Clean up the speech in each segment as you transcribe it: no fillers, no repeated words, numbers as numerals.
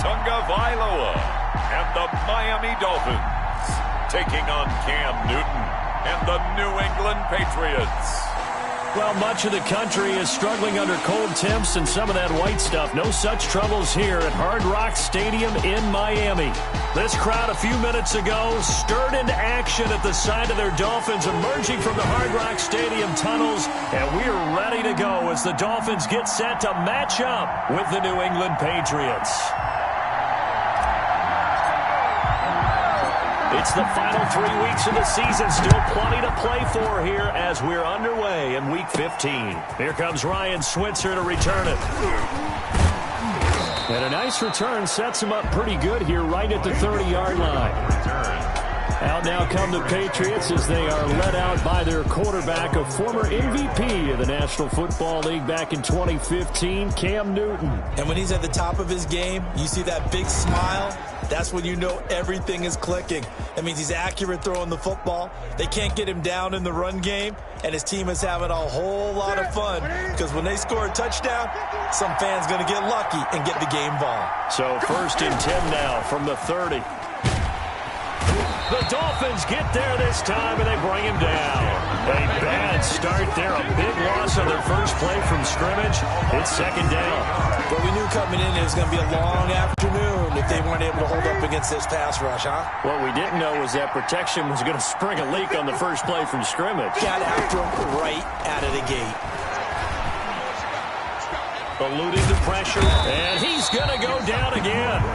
Tagovailoa and the Miami Dolphins taking on Cam Newton and the New England Patriots. Well, much of the country is struggling under cold temps and some of that white stuff. No such troubles here at Hard Rock Stadium in Miami. This crowd a few minutes ago stirred into action at the side of their Dolphins emerging from the Hard Rock Stadium tunnels, and we are ready to go as the Dolphins get set to match up with the New England Patriots. It's the final 3 weeks of the season. Still plenty to play for here as we're underway in Week 15. Here comes Ryan Switzer to return it. And a nice return sets him up pretty good here right at the 30-yard line. Out now come the Patriots as they are led out by their quarterback, a former MVP of the National Football League back in 2015, Cam Newton. And when he's at the top of his game, you see that big smile. That's when you know everything is clicking. That means he's accurate throwing the football. They can't get him down in the run game, and his team is having a whole lot of fun because when they score a touchdown, some fan's going to get lucky and get the game ball. So 1st and 10 now from the 30. The Dolphins get there this time, and they bring him down. A bad start there. A big loss on their first play from scrimmage. It's 2nd down. But we knew coming in it was going to be a long afternoon if they weren't able to hold up against this pass rush, huh? What we didn't know was that protection was going to spring a leak on the first play from scrimmage. Got after him right out of the gate. Eluding the pressure, and he's going to go down again.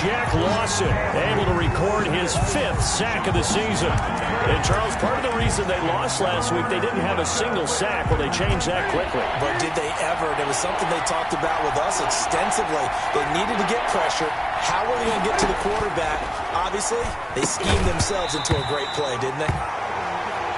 Shaq Lawson able to record his 5th sack of the season. And, Charles, part of the reason they lost last week, they didn't have a single sack. Well, they changed that quickly. But did they ever? There was something they talked about with us extensively. They needed to get pressure. How were they going to get to the quarterback? Obviously, they schemed themselves into a great play, didn't they?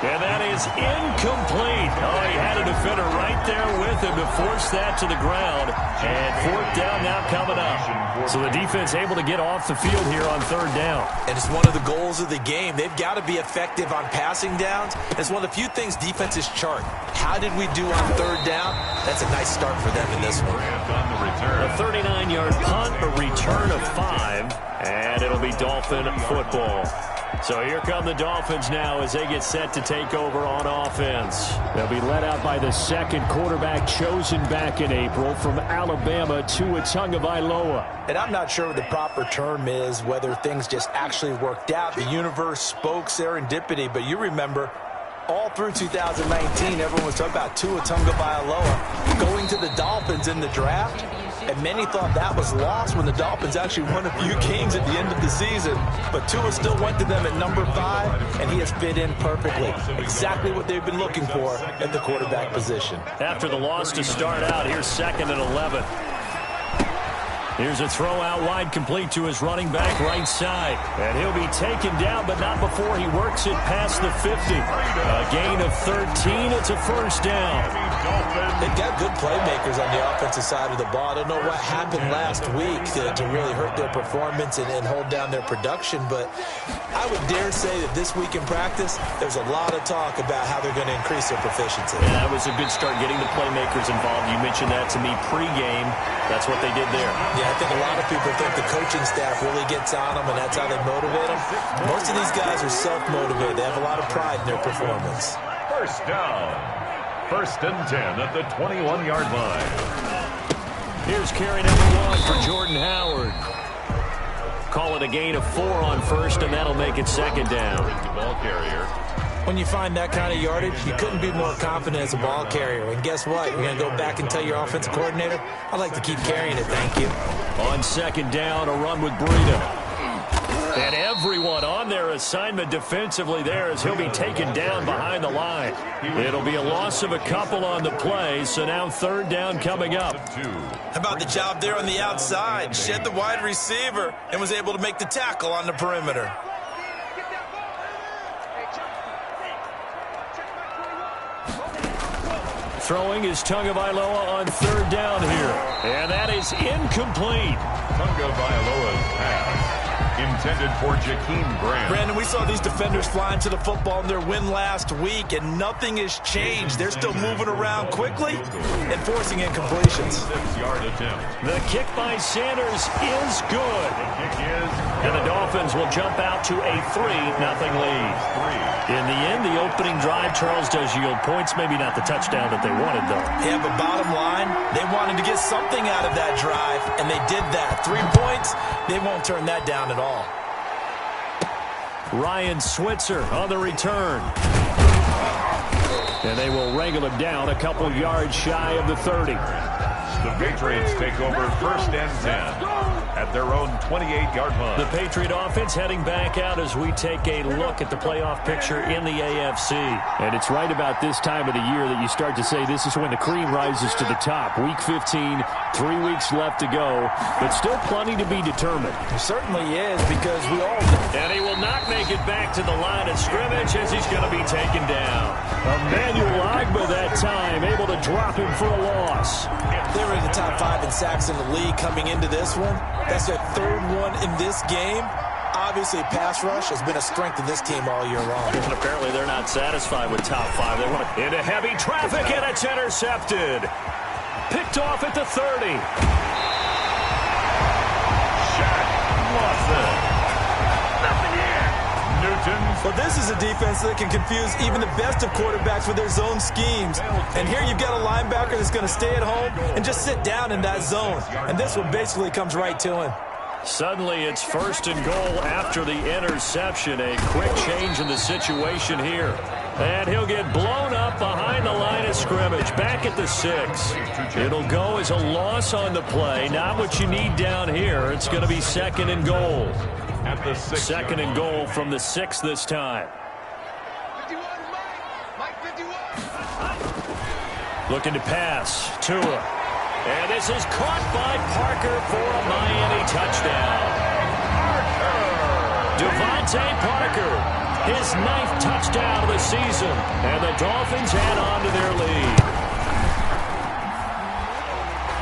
And that is incomplete. Oh, he had a defender right there with him to force that to the ground. And 4th down now coming up. So the defense able to get off the field here on 3rd down. And it's one of the goals of the game. They've got to be effective on passing downs. It's one of the few things defenses chart. How did we do on 3rd down? That's a nice start for them in this one. A 39-yard punt, a return of 5, and it'll be Dolphin football. So here come the Dolphins now as they get set to take over on offense. They'll be led out by the 2nd quarterback chosen back in April from Alabama, Tua Tagovailoa. And I'm not sure what the proper term is, whether things just actually worked out. The universe spoke serendipity, but you remember all through 2019, everyone was talking about Tua Tagovailoa going to the Dolphins in the draft. And many thought that was lost when the Dolphins actually won a few games at the end of the season. But Tua still went to them at number 5, and he has fit in perfectly. Exactly what they've been looking for at the quarterback position. After the loss to start out, here's 2nd and 11. Here's a throw out wide complete to his running back right side. And he'll be taken down, but not before he works it past the 50. A gain of 13. It's a 1st down. They've got good playmakers on the offensive side of the ball. I don't know what happened last week to really hurt their performance and hold down their production, but I would dare say that this week in practice, there's a lot of talk about how they're going to increase their proficiency. Yeah, that was a good start getting the playmakers involved. You mentioned that to me pregame. That's what they did there. Yeah, I think a lot of people think the coaching staff really gets on them, and that's how they motivate them. Most of these guys are self-motivated. They have a lot of pride in their performance. 1st down. 1st and 10 at the 21-yard line. Here's carry number 1 for Jordan Howard. Call it a gain of 4 on 1st, and that'll make it 2nd down. Ball carrier. When you find that kind of yardage, you couldn't be more confident as a ball carrier. And guess what? You're going to go back and tell your offensive coordinator, I'd like to keep carrying it, thank you. On 2nd down, a run with Breida. And everyone on their assignment defensively there as he'll be taken down behind the line. It'll be a loss of a couple on the play, so now 3rd down coming up. How about the job there on the outside? Shed the wide receiver and was able to make the tackle on the perimeter. Throwing is Tagovailoa on 3rd down here. And that is incomplete. Tagovailoa's pass intended for Jakeem Grant. Brandon, we saw these defenders flying to the football in their win last week, and nothing has changed. They're still moving around quickly and forcing incompletions. 6-yard attempt. The kick by Sanders is good. The kick is And the Dolphins will jump out to a 3-0 lead. In the end, the opening drive, Charles, does yield points. Maybe not the touchdown that they wanted, though. Yeah, but bottom line, they wanted to get something out of that drive, and they did that. 3 points, they won't turn that down at all. Ryan Switzer on the return. And they will wrangle him down a couple yards shy of the 30. The Patriots take over 1st and 10 at their own 28-yard line. The Patriot offense heading back out as we take a look at the playoff picture in the AFC. And it's right about this time of the year that you start to say this is when the cream rises to the top. Week 15, 3 weeks left to go, but still plenty to be determined. It certainly is, because we all know. And he will not make it back to the line of scrimmage as he's going to be taken down. Emmanuel Ogbah that time able to drop him for a loss. They were in the top 5 in sacks in the league coming into this one. That's their 3rd one in this game. Obviously, pass rush has been a strength of this team all year long. And apparently they're not satisfied with top 5. They want into heavy traffic, and it's intercepted. Picked off at the 30. Shaq Lawson. Nothing here. Newton. Well, this is a defense that can confuse even the best of quarterbacks with their zone schemes. And here you've got a linebacker that's going to stay at home and just sit down in that zone. And this one basically comes right to him. Suddenly it's 1st and goal after the interception. A quick change in the situation here. And he'll get blown up behind the line of scrimmage. Back at the 6. It'll go as a loss on the play. Not what you need down here. It's going to be 2nd and goal. At the 6. 2nd and goal from the 6 this time. 51, Mike 51. Looking to pass. Tua. And this is caught by Parker for a Miami touchdown. Devontae Parker, his 9th touchdown of the season. And the Dolphins add on to their lead.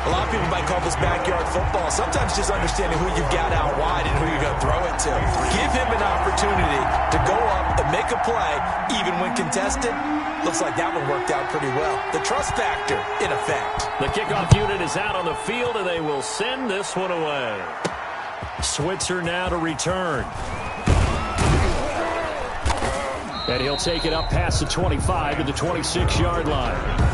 A lot of people might call this backyard football. Sometimes just understanding who you've got out wide and who you're going to throw it to. Give him an opportunity to go up and make a play, even when contested. Looks like that one worked out pretty well. The trust factor, in effect. The kickoff unit is out on the field, and they will send this one away. Switzer now to return. And he'll take it up past the 25 to the 26-yard line.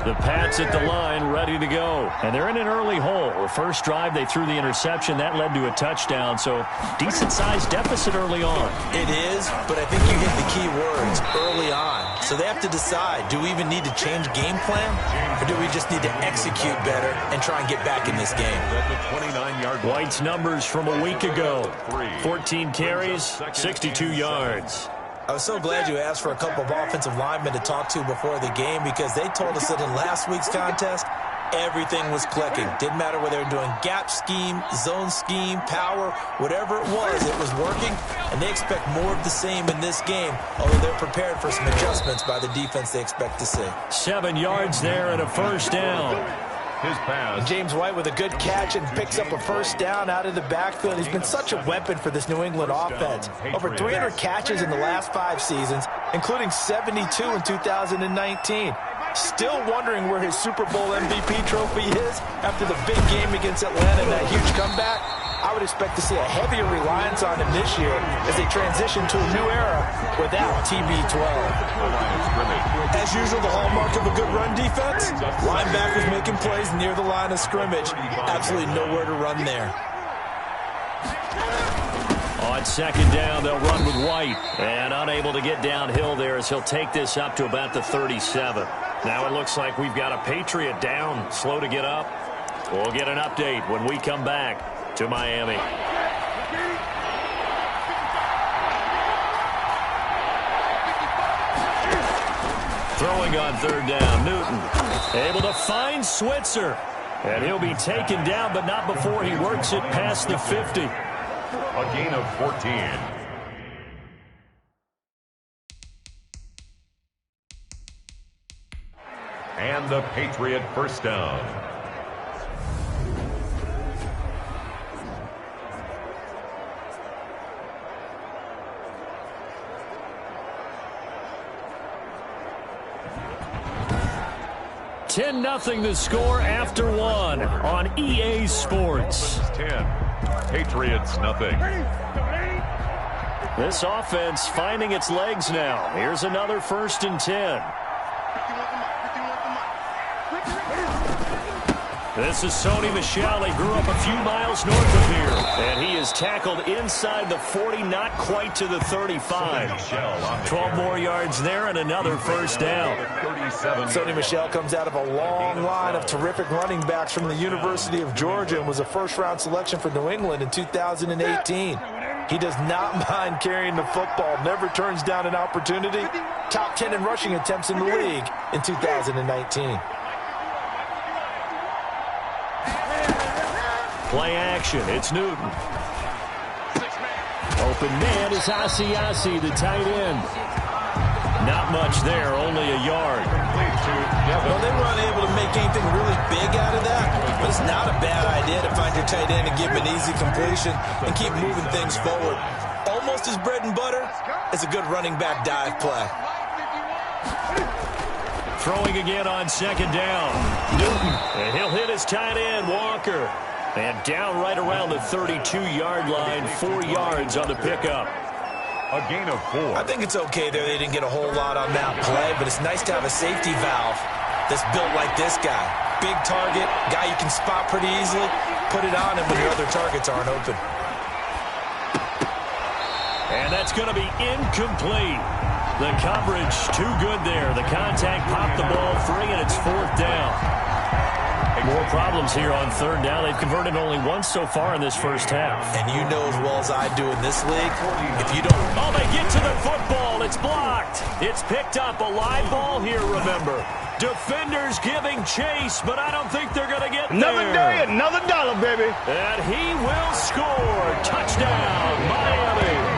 The Pats at the line, ready to go. And they're in an early hole. The first drive, they threw the interception. That led to a touchdown, so decent-sized deficit early on. It is, but I think you hit the key words, early on. So they have to decide, do we even need to change game plan, or do we just need to execute better and try and get back in this game? At the 29-yard line. White's numbers from a week ago. 14 carries, 62 yards. I was so glad you asked for a couple of offensive linemen to talk to before the game, because they told us that in last week's contest, everything was clicking. Didn't matter whether they were doing gap scheme, zone scheme, power, whatever it was working, and they expect more of the same in this game, although they're prepared for some adjustments by the defense they expect to see. 7 yards there and a first down. His pass. James White with a good catch and picks up a first down out of the backfield. He's been such a weapon for this New England offense. Over 300 catches in the last 5 seasons, including 72 in 2019. Still wondering where his Super Bowl MVP trophy is after the big game against Atlanta and that huge comeback. I would expect to see a heavier reliance on him this year as they transition to a new era without TB12. As usual, the hallmark of a good run defense, linebackers making plays near the line of scrimmage. Absolutely nowhere to run there. On 2nd down, they'll run with White. And unable to get downhill there as he'll take this up to about the 37. Now it looks like we've got a Patriot down, slow to get up. We'll get an update when we come back to Miami. Throwing on 3rd down, Newton. Able to find Switzer. And he'll be taken down, but not before he works it past the 50. A gain of 14. And the Patriot first down. (10-0) the score after one on EA Sports. 10. Patriots nothing. This offense finding its legs now. Here's another 1st and 10. This is Sony Michel. He grew up a few miles north of here. And he is tackled inside the 40, not quite to the 35. 12 more yards there and another 1st down. Sony Michel comes out of a long line of terrific running backs from the University of Georgia and was a first-round selection for New England in 2018. He does not mind carrying the football, never turns down an opportunity. Top 10 in rushing attempts in the league in 2019. Play action. It's Newton. Open man is Asiasi, the tight end. Not much there, only a yard. Well, they were unable to make anything really big out of that, but it's not a bad idea to find your tight end and give him an easy completion and keep moving things forward. Almost as bread and butter as a good running back dive play. Throwing again on 2nd down. Newton, and he'll hit his tight end, Walker. And down right around the 32-yard line, 4 yards on the pickup. A gain of 4. I think it's okay there. They didn't get a whole lot on that play, but it's nice to have a safety valve that's built like this guy. Big target, guy you can spot pretty easily. Put it on him when your other targets aren't open. And that's going to be incomplete. The coverage too good there. The contact popped the ball free, and it's 4th down. More problems here on 3rd down. They've converted only once so far in this first half. And you know as well as I do in this league, if you don't... Oh, they get to the football. It's blocked. It's picked up. A live ball here, remember. Defenders giving chase, but I don't think they're going to get another there. Another day, another dollar, baby. And he will score. Touchdown, Miami.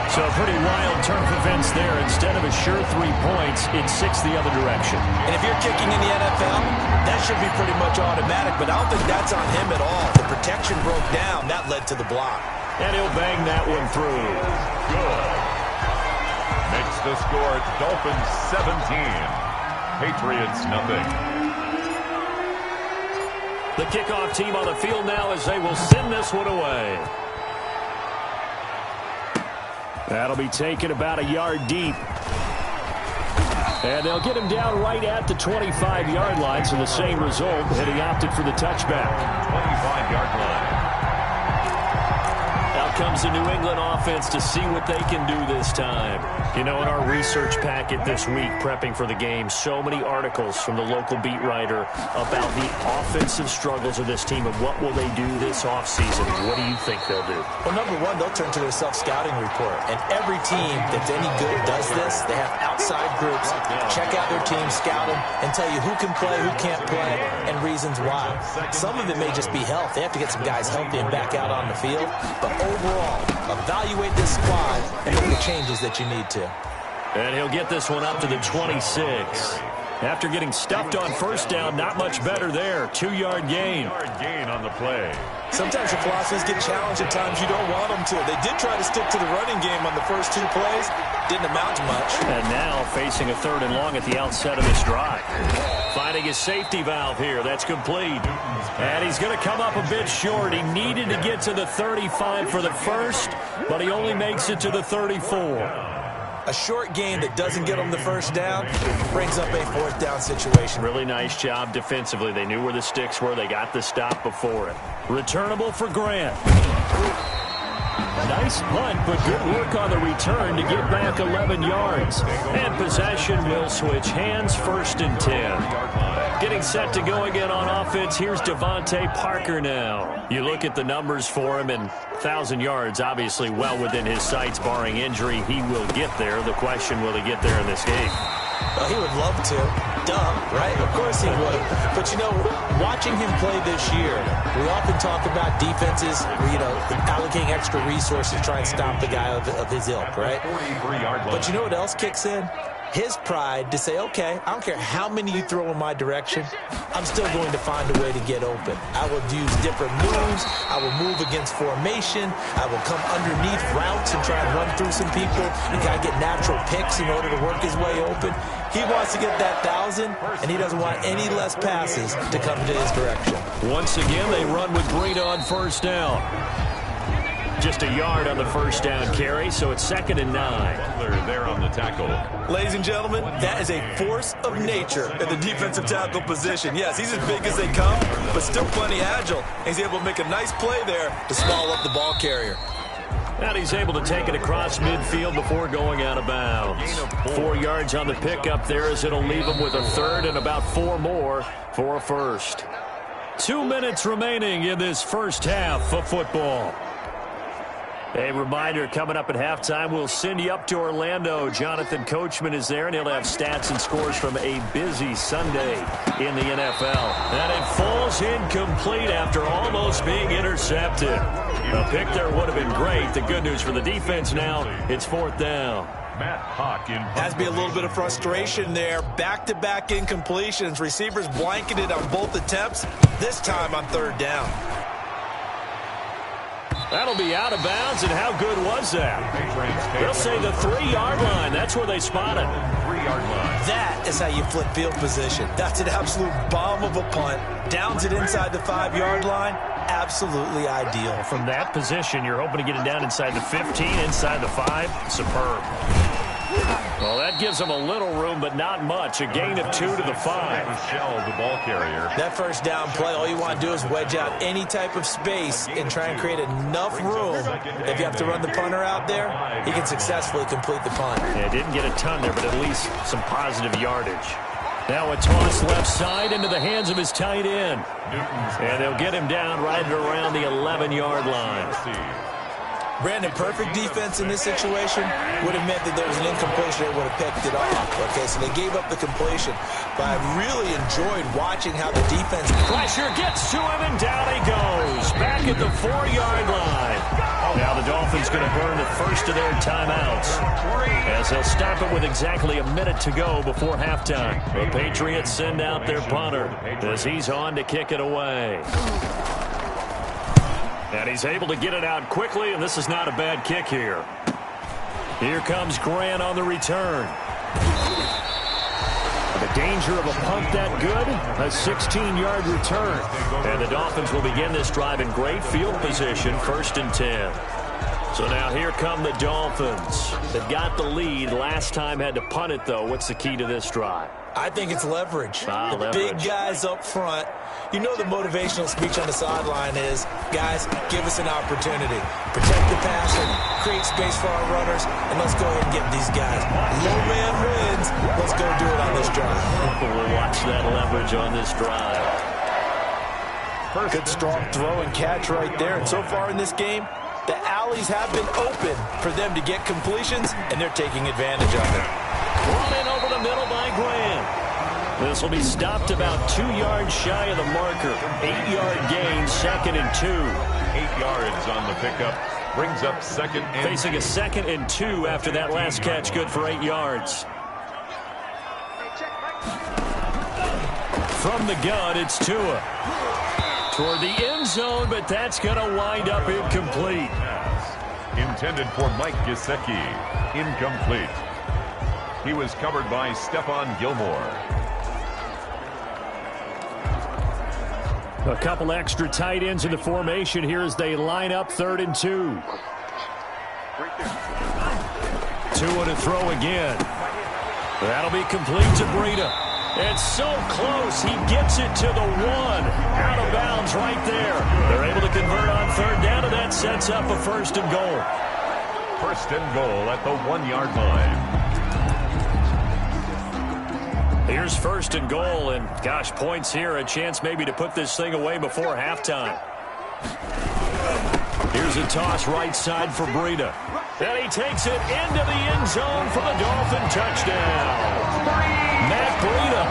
So pretty wild turn of events there. Instead of a sure 3 points, it's 6 the other direction. And if you're kicking in the NFL, that should be pretty much automatic, but I don't think that's on him at all. The protection broke down. That led to the block. And he'll bang that one through. Good. Makes the score Dolphins 17. Patriots nothing. The kickoff team on the field now as they will send this one away. That'll be taken about a yard deep. And they'll get him down right at the 25-yard line, so the same result, and he opted for the touchback. 25-yard line. Out comes the New England offense to see what they can do this time. You know, in our research packet this week, prepping for the game, so many articles from the local beat writer about the offensive struggles of this team and what will they do this offseason. What do you think they'll do? Well, number one, they'll turn to their self-scouting report. And every team that's any good does this. They have outside groups, check out their team, scout them, and tell you who can play, who can't play, and reasons why. Some of it may just be health. They have to get some guys healthy and back out on the field. But overall, evaluate this squad and make the changes that you need to. And he'll get this one up to the 26. After getting stuffed on 1st down, not much better there. 2-yard gain. 2-yard gain on the play. Sometimes your philosophies get challenged at times you don't want them to. They did try to stick to the running game on the first 2 plays. Didn't amount to much. And now facing a 3rd and long at the outset of this drive. Finding his safety valve here. That's complete. And he's going to come up a bit short. He needed to get to the 35 for the first, but he only makes it to the 34. A short gain that doesn't get them the 1st down brings up a 4th down situation. Really nice job defensively. They knew where the sticks were. They got the stop before it. Returnable for Grant. Nice punt, but good work on the return to get back 11 yards. And possession will switch hands, 1st and 10. Getting set to go again on offense. Here's Devontae Parker now. You look at the numbers for him, and 1,000 yards obviously well within his sights, barring injury. He will get there. The question, will he get there in this game? Well, he would love to. Duh, right? Of course he would. But, you know, watching him play this year, we often talk about defenses, you know, allocating extra resources to try and stop the guy of his ilk, right? But you know what else kicks in? his pride to say, okay, I don't care how many you throw in my direction, I'm still going to find a way to get open. I will use different moves. I will move against formation. I will come underneath routes and try and run through some people and kind of get natural picks in order to work his way open. He wants to get that 1,000, and he doesn't want any less passes to come to his direction. Once again, they run with Breida on first down. Just a yard on the first down carry, so it's 2nd and 9. Butler there on the tackle. Ladies and gentlemen, that is a force of nature in the defensive tackle position. Yes, he's as big as they come, but still plenty agile. He's able to make a nice play there to swallow up the ball carrier. And he's able to take it across midfield before going out of bounds. 4 yards on the pickup there as it'll leave him with a third and about 4 more for a first. 2 minutes remaining in this first half of football. A reminder, coming up at halftime, we'll send you up to Orlando. Jonathan Coachman is there, and he'll have stats and scores from a busy Sunday in the NFL. And it falls incomplete after almost being intercepted. A pick there would have been great. The good news for the defense now, it's 4th down. Matt Hawk in. Has to be a little bit of frustration there. Back-to-back incompletions. Receivers blanketed on both attempts, this time on 3rd down. That'll be out of bounds, and how good was that? They'll say the 3-yard line. That's where they spot it. 3-yard line. That is how you flip field position. That's an absolute bomb of a punt. Downs it inside the 5-yard line. Absolutely ideal. From that position, you're hoping to get it down inside the 15, inside the 5. Superb. Well, that gives them a little room, but not much. A gain of 2 to the 5. Michelle, the ball carrier. That first down play, all you want to do is wedge out any type of space and try and create enough room. If you have to run the punter out there, he can successfully complete the punt. Yeah, didn't get a ton there, but at least some positive yardage. Now a toss left side into the hands of his tight end. And they'll get him down right around the 11-yard line. Brandon, perfect defense in this situation would have meant that there was an incompletion that would have picked it off. Okay, so they gave up the completion. But I really enjoyed watching how the defense... Pressure gets to him, and down he goes. Back at the 4-yard line. Now the Dolphins going to burn the first of their timeouts, as they'll stop it with exactly a minute to go before halftime. The Patriots send out their punter as he's on to kick it away. And he's able to get it out quickly, and this is not a bad kick here. Here comes Grant on the return. The danger of a punt that good, a 16-yard return. And the Dolphins will begin this drive in great field position, 1st and 10. So now here come the Dolphins. They've got the lead. Last time had to punt it, though. What's the key to this drive? I think it's leverage. The leverage. Big guys up front. You know the motivational speech on the sideline is, guys, give us an opportunity. Protect the passer, create space for our runners, and let's go ahead and get these guys. Low man wins. Let's go do it on this drive. We'll watch that leverage on this drive. Good strong throw and catch right there. And so far in this game, the alleys have been open for them to get completions, and they're taking advantage of it. Run in over the middle by Graham. This will be stopped about 2 yards shy of the marker. 8-yard gain, 2nd and 2. 8 yards on the pickup. Brings up 2nd and... Facing a 2nd and 2 after that last catch, good for 8 yards. From the gun, it's Tua. Toward the end zone, but that's going to wind up incomplete. Intended for Mike Gesicki. Incomplete. He was covered by Stephon Gilmore. A couple extra tight ends in the formation here as they line up 3rd and 2. Tua to throw again. That'll be complete to Breida. It's so close. He gets it to the 1. Out of bounds right there. They're able to convert on 3rd down, and that sets up a 1st and goal. 1st and goal at the 1-yard line. Here's 1st and goal, and gosh, points here, a chance maybe to put this thing away before halftime. Here's a toss right side for Breida. And he takes it into the end zone for the Dolphin touchdown. Matt Breida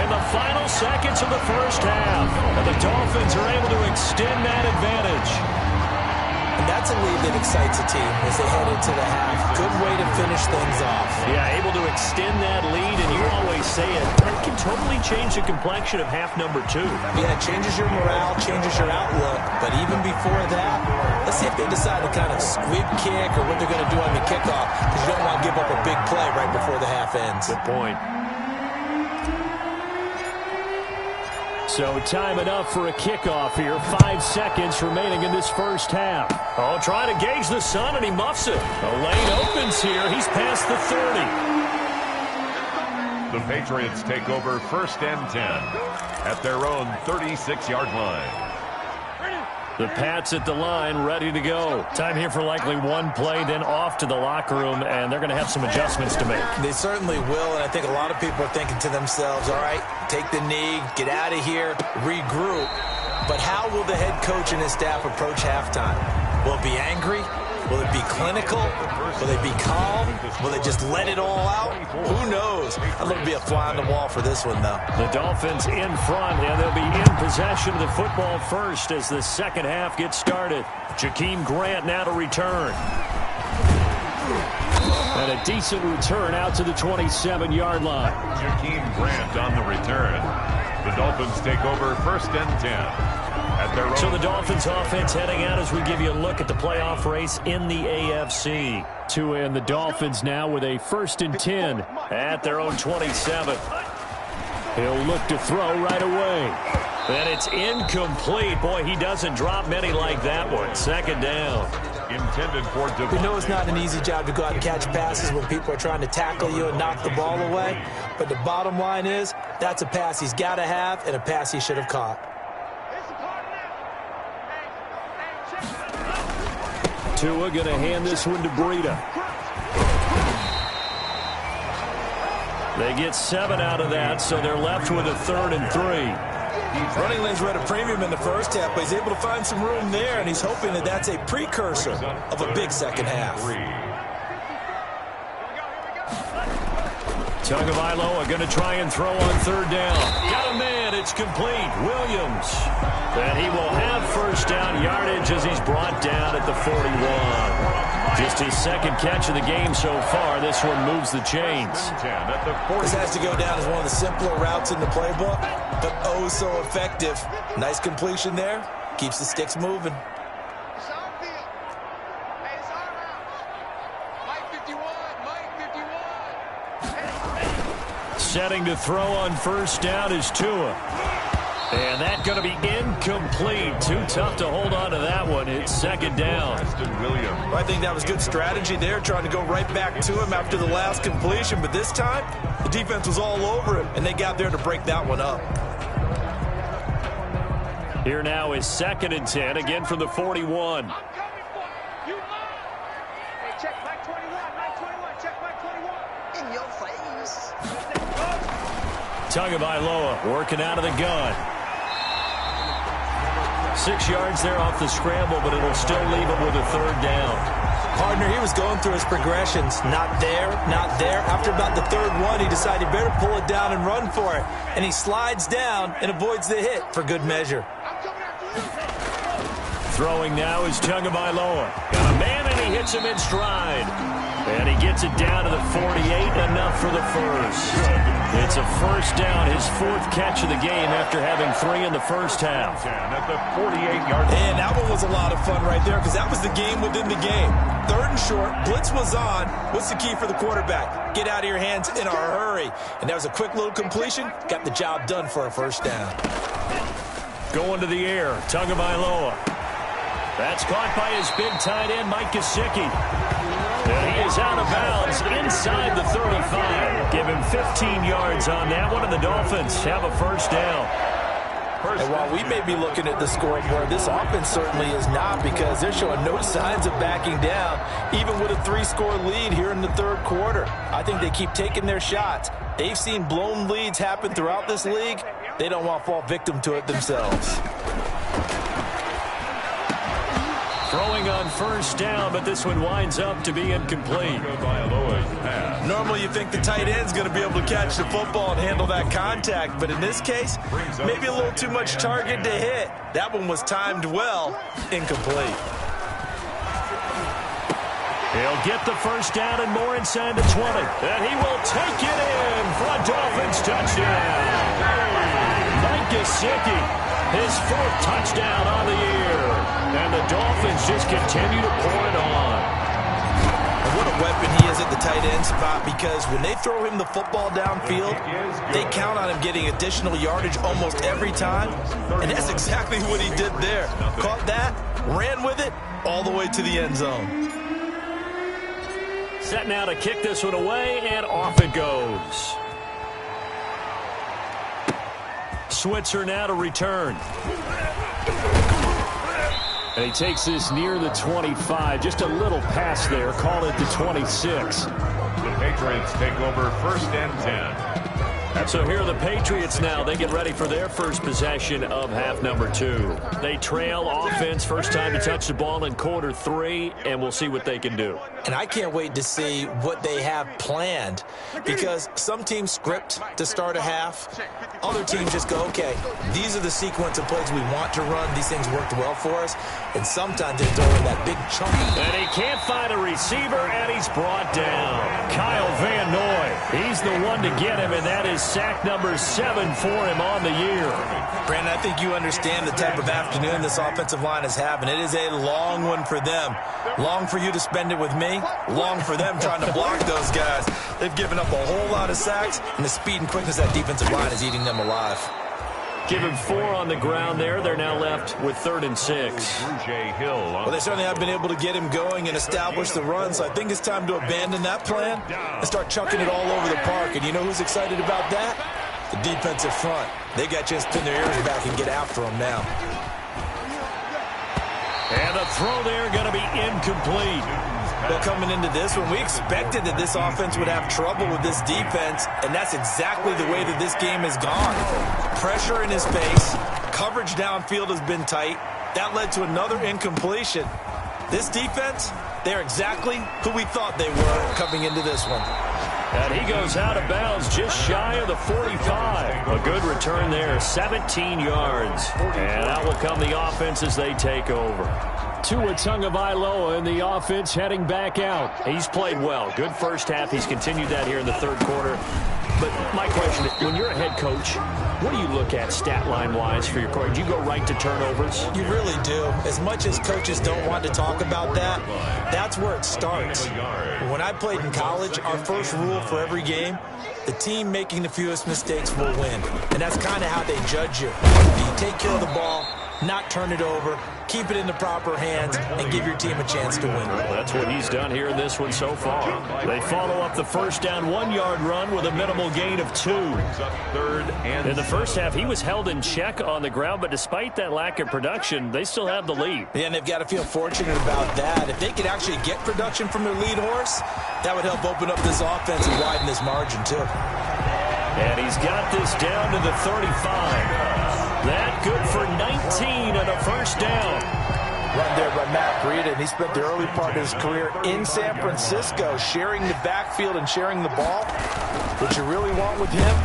in the final seconds of the first half. And the Dolphins are able to extend that advantage. And that's a lead that excites a team as they head into the half. Good way to finish things off. Yeah, able to extend that lead, and you always say it, that can totally change the complexion of half number 2. Yeah, it changes your morale, changes your outlook. But even before that, let's see if they decide to kind of squib kick or what they're going to do on the kickoff, because you don't want to give up a big play right before the half ends. Good point. So time enough for a kickoff here. 5 seconds remaining in this first half. Oh, trying to gauge the sun, and he muffs it. The lane opens here. He's past the 30. The Patriots take over 1st and 10 at their own 36-yard line. The Pats at the line, ready to go. Time here for likely one play, then off to the locker room, and they're going to have some adjustments to make. They certainly will, and I think a lot of people are thinking to themselves, all right, take the knee, get out of here, regroup. But how will the head coach and his staff approach halftime? Will it be angry? Will it be clinical? Will they be calm? Will they just let it all out? Who knows? I'm going to be a fly on the wall for this one, though. The Dolphins in front, and they'll be in possession of the football first as the second half gets started. Jakeem Grant now to return. And a decent return out to the 27-yard line. Jakeem Grant on the return. The Dolphins take over 1st and 10. So the Dolphins offense heading out as we give you a look at the playoff race in the AFC. Tua and the Dolphins now with a 1st and 10 at their own 27. He'll look to throw right away. And it's incomplete. Boy, he doesn't drop many like that one. 2nd down. Intended for We know it's not an easy job to go out and catch passes when people are trying to tackle you and knock the ball away. But the bottom line is, that's a pass he's got to have and a pass he should have caught. Tua going to hand this one to Breida. They get 7 out of that, so they're left with a 3rd and 3. Running lanes were at a premium in the first half, but he's able to find some room there, and he's hoping that that's a precursor of a big second half. Tagovailoa going to try and throw on 3rd down. Got a man. It's complete. Williams. And he will have 1st down yardage as he's brought down at the 41. Just his 2nd catch of the game so far. This one moves the chains. This has to go down as one of the simpler routes in the playbook, but oh so effective. Nice completion there. Keeps the sticks moving. Setting to throw on 1st down is Tua. And that's going to be incomplete. Too tough to hold on to that one. It's 2nd down. Well, I think that was good strategy there, trying to go right back to him after the last completion. But this time, the defense was all over him, and they got there to break that one up. Here now is 2nd and 10, again from the 41. Check Mike 21, check Mike 21. In your face. Tagovailoa working out of the gun. 6 yards there off the scramble, but it'll still leave him with a 3rd down. Partner, he was going through his progressions. Not there, not there. After about the 3rd one, he decided he better pull it down and run for it. And he slides down and avoids the hit for good measure. Throwing now is Tagovailoa. Got a man, and he hits him in stride. And he gets it down to the 48, enough for the 1st. It's a 1st down, his 4th catch of the game after having 3 in the first half. At the 48-yard line. And that one was a lot of fun right there because that was the game within the game. 3rd and short, blitz was on. What's the key for the quarterback? Get out of your hands in a hurry. And that was a quick little completion. Got the job done for a 1st down. Going to the air, Tagovailoa. That's caught by his big tight end, Mike Gesicki. And he is out of bounds inside the 35. Give him 15 yards on that one, and the Dolphins have a 1st down. And while we may be looking at the scoreboard, this offense certainly is not, because they're showing no signs of backing down, even with a 3-score lead here in the 3rd quarter. I think they keep taking their shots. They've seen blown leads happen throughout this league. They don't want to fall victim to it themselves. Throwing on 1st down, but this one winds up to be incomplete. Normally you think the tight end's going to be able to catch the football and handle that contact, but in this case, maybe a little too much target to hit. That one was timed well, incomplete. He'll get the first down and more inside the 20. And he will take it in for a Dolphins touchdown. Mike Gesicki, his 4th touchdown on the year. And the Dolphins just continue to pour it on. And what a weapon he is at the tight end spot, because when they throw him the football downfield, they count on him getting additional yardage almost every time. And that's exactly what he did there. Caught that, ran with it, all the way to the end zone. Set now to kick this one away, and off it goes. Switzer now to return. And he takes this near the 25. Just a little pass there. Call it the 26. The Patriots take over 1st and 10. So here are the Patriots now. They get ready for their first possession of half number 2. They trail offense, first time to touch the ball in quarter 3, and we'll see what they can do. And I can't wait to see what they have planned, because some teams script to start a half. Other teams just go, okay, these are the sequence of plays we want to run. These things worked well for us. And sometimes they throw in that big chunk. And he can't find a receiver, and he's brought down. Kyle Van Noy, he's the one to get him, and that is sack number 7 for him on the year. Brandon, I think you understand the type of afternoon this offensive line is having. It is a long one for them. Long for you to spend it with me. Long for them trying to block those guys. They've given up a whole lot of sacks, and the speed and quickness of that defensive line is eating them alive. Give him 4 on the ground there. They're now left with 3rd and 6. Well, they certainly have been able to get him going and establish the run, so I think it's time to abandon that plan and start chucking it all over the park. And you know who's excited about that? The defensive front. They got a chance to pin their ears back and get after him now. And the throw there going to be incomplete. Well, coming into this one, we expected that this offense would have trouble with this defense, and that's exactly the way that this game has gone. Pressure in his face, coverage downfield has been tight. That led to another incompletion. This defense, they're exactly who we thought they were coming into this one. And he goes out of bounds just shy of the 45. A good return there, 17 yards. And out will come the offense as they take over. Tua Tagovailoa in the offense heading back out. He's played well. Good first half. He's continued that here in the 3rd quarter. But my question is, when you're a head coach, what do you look at stat line-wise for your quarterback? Do you go right to turnovers? You really do. As much as coaches don't want to talk about that, that's where it starts. When I played in college, our first rule for every game, the team making the fewest mistakes will win. And that's kind of how they judge you. Do you take care of the ball, not turn it over, keep it in the proper hands, and give your team a chance to win? That's what he's done here in this one so far. They follow up the first down 1-yard run with a minimal gain of 2. In the first half, he was held in check on the ground, but despite that lack of production, they still have the lead. Yeah, and they've got to feel fortunate about that. If they could actually get production from their lead horse, that would help open up this offense and widen this margin too. And he's got this down to the 35. That good for 19 and a first down. Run there by Matt Breida, and he spent the early part of his career in San Francisco sharing the backfield and sharing the ball. What you really want with him,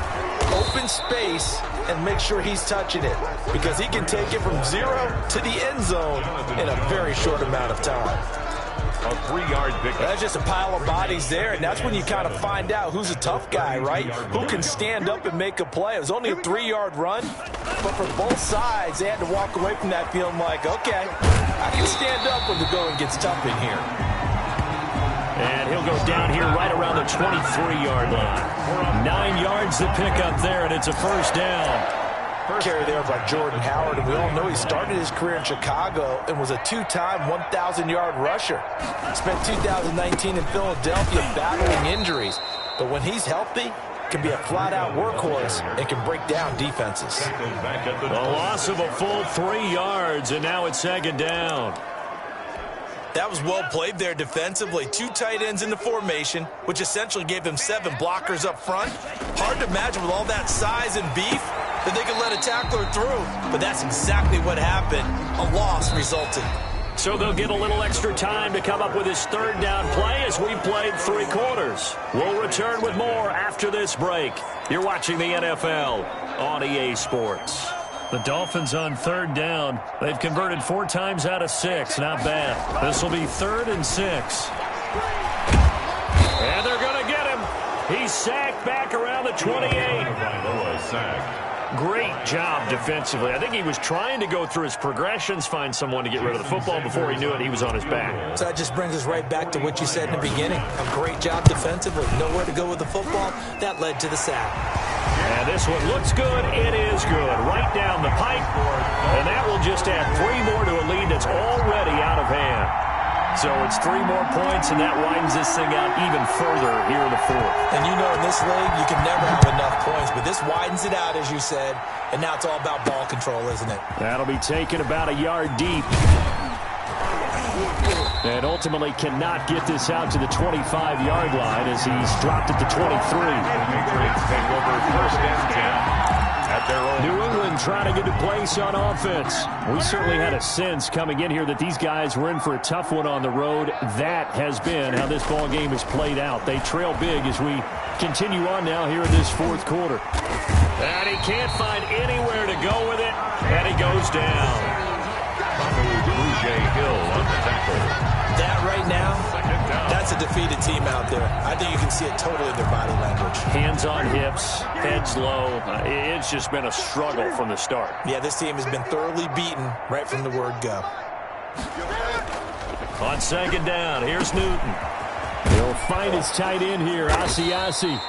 open space and make sure he's touching it, because he can take it from 0 to the end zone in a very short amount of time. A 3-yard pickup. That's just a pile of bodies there, and that's when you kind of find out who's a tough guy, right? Who can stand up and make a play. It was only a 3-yard run, but for both sides, they had to walk away from that feeling like, okay, I can stand up when the going gets tough in here. And he'll go down here right around the 23-yard line. 9 yards to pick up there, and it's a first down. Carry there by Jordan Howard, and we all know he started his career in Chicago and was a 2-time 1,000-yard rusher. Spent 2019 in Philadelphia battling injuries, but when he's healthy, can be a flat-out workhorse and can break down defenses. A loss of a full 3 yards, and now it's 2nd down. That was well played there defensively. 2 tight ends in the formation, which essentially gave them 7 blockers up front. Hard to imagine with all that size and beef that they could let a tackler through, but that's exactly what happened. A loss resulted. So they'll get a little extra time to come up with his 3rd down play as we played 3 quarters. We'll return with more after this break. You're watching the NFL on EA Sports. The Dolphins on 3rd down. They've converted 4 times out of 6. Not bad. This will be 3rd and 6. And they're going to get him. He's sacked back around the 28. Great job defensively. I think he was trying to go through his progressions, find someone to get rid of the football. Before he knew it, he was on his back. So that just brings us right back to what you said in the beginning. A great job defensively. Nowhere to go with the football. That led to the sack. And this one looks good. It is good. Right down the pipe. And that will just add 3 more to a lead that's already out of hand. So it's 3 more points, and that widens this thing out even further here in the 4th. And you know in this league, you can never have enough points, but this widens it out, as you said, and now it's all about ball control, isn't it? That'll be taken about a yard deep. And ultimately cannot get this out to the 25-yard line as he's dropped at the 23. Patriots take over 1st and 10. New England trying to get a place on offense. We certainly had a sense coming in here that these guys were in for a tough one on the road. That has been how this ball game has played out. They trail big as we continue on now here in this 4th quarter. And he can't find anywhere to go with it, and he goes down. Hill on the tackle. That right now, that's a defeated team out there. I think you can see it totally in their body language. Hands on hips, heads low. It's just been a struggle from the start. Yeah, this team has been thoroughly beaten right from the word go. On 2nd down, here's Newton. He'll find his tight end here, Asiasi.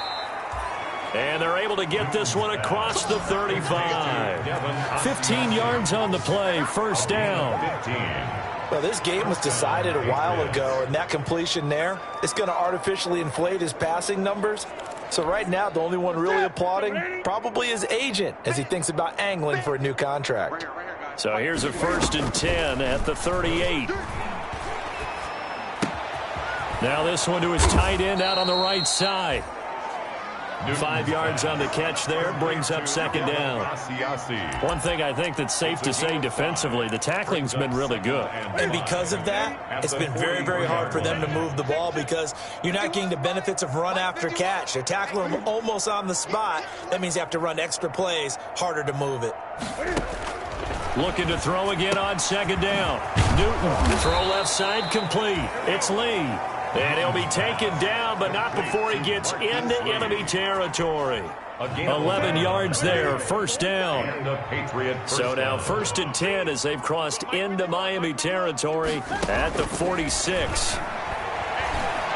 And they're able to get this one across the 35. 15 yards on the play, 1st down. Well, this game was decided a while ago, and that completion there is going to artificially inflate his passing numbers. So right now, the only one really applauding probably his agent as he thinks about angling for a new contract. So here's a 1st and 10 at the 38. Now this one to his tight end out on the right side. 5 yards on the catch there, brings up 2nd down. One thing I think that's safe to say defensively, the tackling's been really good. And because of that, it's been very, very hard for them to move the ball because you're not getting the benefits of run after catch. They're tackling them almost on the spot. That means you have to run extra plays, harder to move it. Looking to throw again on 2nd down. Newton, throw left side complete. It's Lee. And he'll be taken down, but not before he gets into enemy territory. 11 yards there, 1st down. So now 1st and 10 as they've crossed into Miami territory at the 46.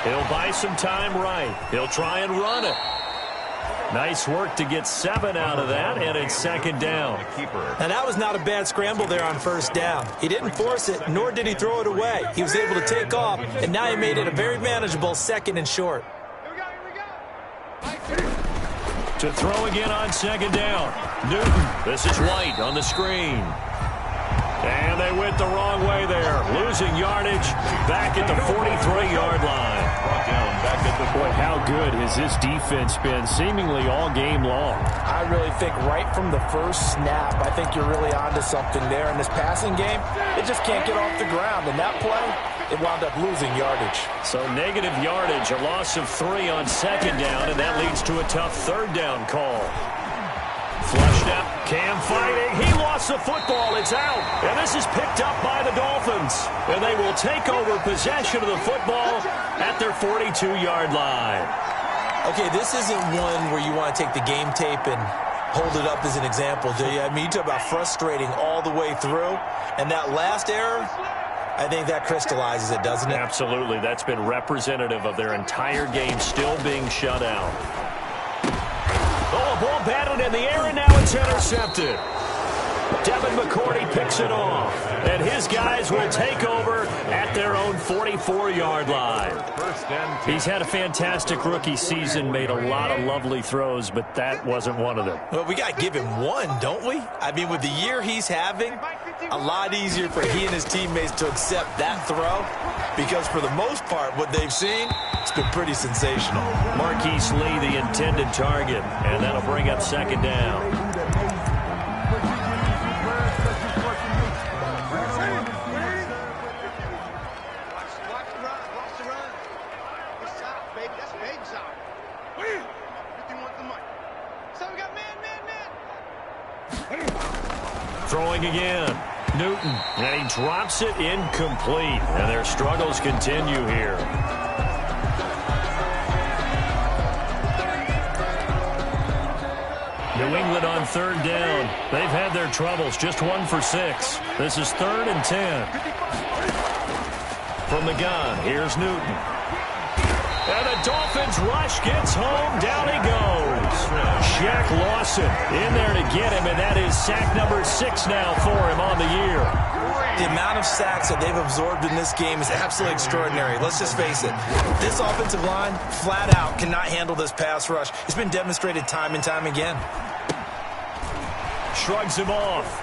He'll buy some time right. He'll try and run it. Nice work to get 7 out of that, and it's 2nd down. And that was not a bad scramble there on 1st down. He didn't force it, nor did he throw it away. He was able to take off, and now he made it a very manageable 2nd and short. To throw again on 2nd down. Newton, this is White on the screen. And they went the wrong way there, losing yardage back at the 43-yard line. Boy, how good has this defense been seemingly all game long? I really think right from the first snap, I think you're really onto something there. In this passing game, it just can't get off the ground. And that play, it wound up losing yardage. So negative yardage, a loss of 3 on 2nd down, and that leads to a tough 3rd down call. Flushed out, Cam fighting. He lost the football. It's out. And this is picked up by the Dolphins. And they will take over possession of the football at their 42-yard line. Okay, this isn't one where you want to take the game tape and hold it up as an example, do you? I mean, you talk about frustrating all the way through. And that last error, I think that crystallizes it, doesn't it? Absolutely. That's been representative of their entire game still being shut out. Oh, a ball batted in the air, and now it's intercepted. Devin McCourty picks it off, and his guys will take over at their own 44-yard line. He's had a fantastic rookie season, made a lot of lovely throws, but that wasn't one of them. Well, we got to give him one, don't we? I mean, with the year he's having, a lot easier for he and his teammates to accept that throw because for the most part, what they've seen, it's been pretty sensational. Marquise Lee, the intended target, and that'll bring up 2nd down. Throwing again. Newton, and he drops it incomplete. And their struggles continue here. New England on third down. They've had their troubles, just 1 for 6. This is 3rd and 10. From the gun, here's Newton. And the Dolphins rush gets home. Down he goes. Shaq Lawson in there to get him, and that is sack number 6 now for him on the year. The amount of sacks that they've absorbed in this game is absolutely extraordinary. Let's just face it. This offensive line, flat out, cannot handle this pass rush. It's been demonstrated time and time again. Shrugs him off.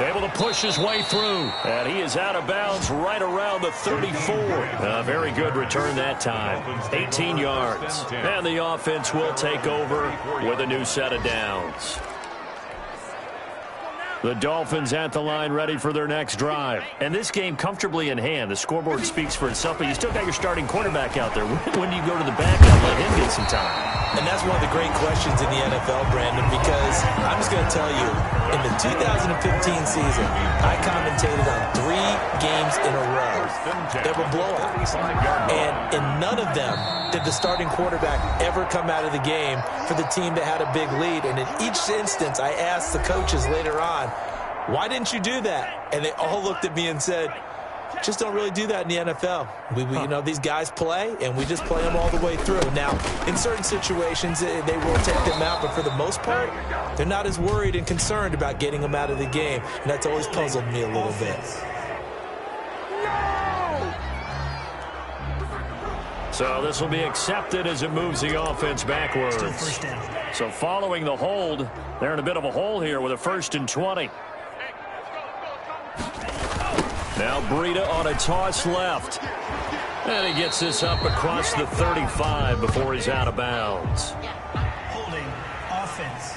Able to push his way through. And he is out of bounds right around the 34. A very good return that time. 18 yards. And the offense will take over with a new set of downs. The Dolphins at the line ready for their next drive. And this game comfortably in hand. The scoreboard speaks for itself, but you still got your starting quarterback out there. When do you go to the backup, let him get some time? And that's one of the great questions in the NFL, Brandon, because I'm just going to tell you, in the 2015 season, I commentated on 3 games in a row that were blowouts. And in none of them did the starting quarterback ever come out of the game for the team that had a big lead. And in each instance, I asked the coaches later on, why didn't you do that? And they all looked at me and said, just don't really do that in the NFL. You know, these guys play, and we just play them all the way through. Now, in certain situations, they will take them out, but for the most part, they're not as worried and concerned about getting them out of the game, and that's always puzzled me a little bit. So this will be accepted as it moves the offense backwards. So following the hold, they're in a bit of a hole here with a 1st and 20. Now Breida on a toss left. And he gets this up across the 35 before he's out of bounds. Holding offense.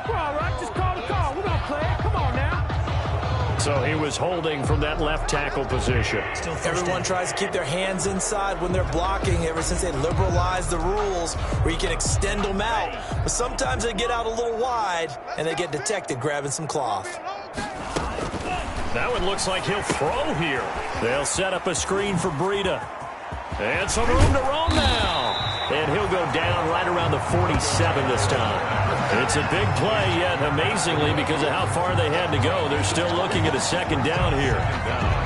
All right, just call the call. We're going to play it. Come on now. So he was holding from that left tackle position. Everyone tries to keep their hands inside when they're blocking ever since they liberalized the rules where you can extend them out. But sometimes they get out a little wide and they get detected grabbing some cloth. That one looks like he'll throw here. They'll set up a screen for Breida. And some room to roam now. And he'll go down right around the 47 this time. It's a big play, yet amazingly, because of how far they had to go, they're still looking at a 2nd down here.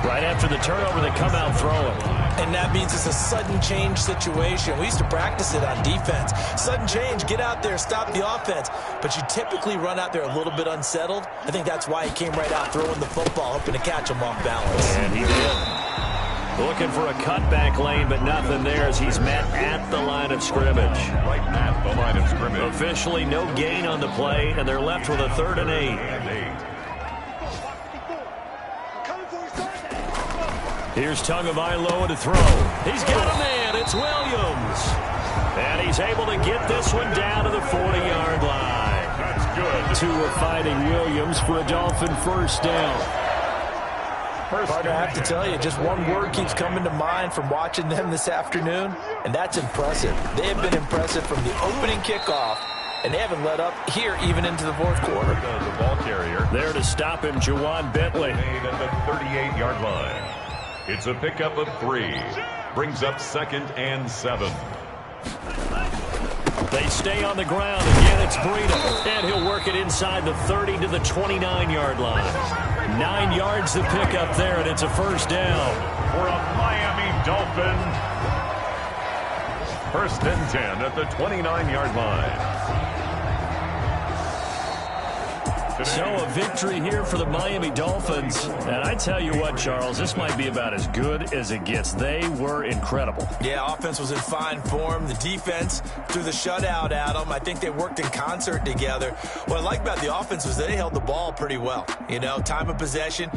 Right after the turnover, they come out throwing. And that means it's a sudden change situation. We used to practice it on defense. Sudden change, get out there, stop the offense. But you typically run out there a little bit unsettled. I think that's why he came right out throwing the football, hoping to catch him off balance. And he did. Looking for a cutback lane, but nothing there as he's met at the line of scrimmage. Right at the line of scrimmage. Officially no gain on the play, and they're left with a 3rd and 8. Here's Tagovailoa to throw. He's got a man. It's Williams. And he's able to get this one down to the 40-yard line. That's good. 2 are fighting Williams for a Dolphin 1st down. Partner, I have to tell you, just one word keeps coming to mind from watching them this afternoon, and that's impressive. They have been impressive from the opening kickoff, and they haven't let up here even into the 4th quarter. The ball carrier. There to stop him, Juwan Bentley. Made at the 38-yard line. It's a pickup of 3. Brings up 2nd and 7. They stay on the ground. Again, it's Breida. And he'll work it inside the 30 to the 29-yard line. 9 yards to pick up there, and it's a 1st down. For a Miami Dolphin. 1st and 10 at the 29-yard line. So a victory here for the Miami Dolphins. And I tell you what, Charles, this might be about as good as it gets. They were incredible. Yeah, offense was in fine form. The defense threw the shutout at them. I think they worked in concert together. What I like about the offense was they held the ball pretty well. You know, time of possession.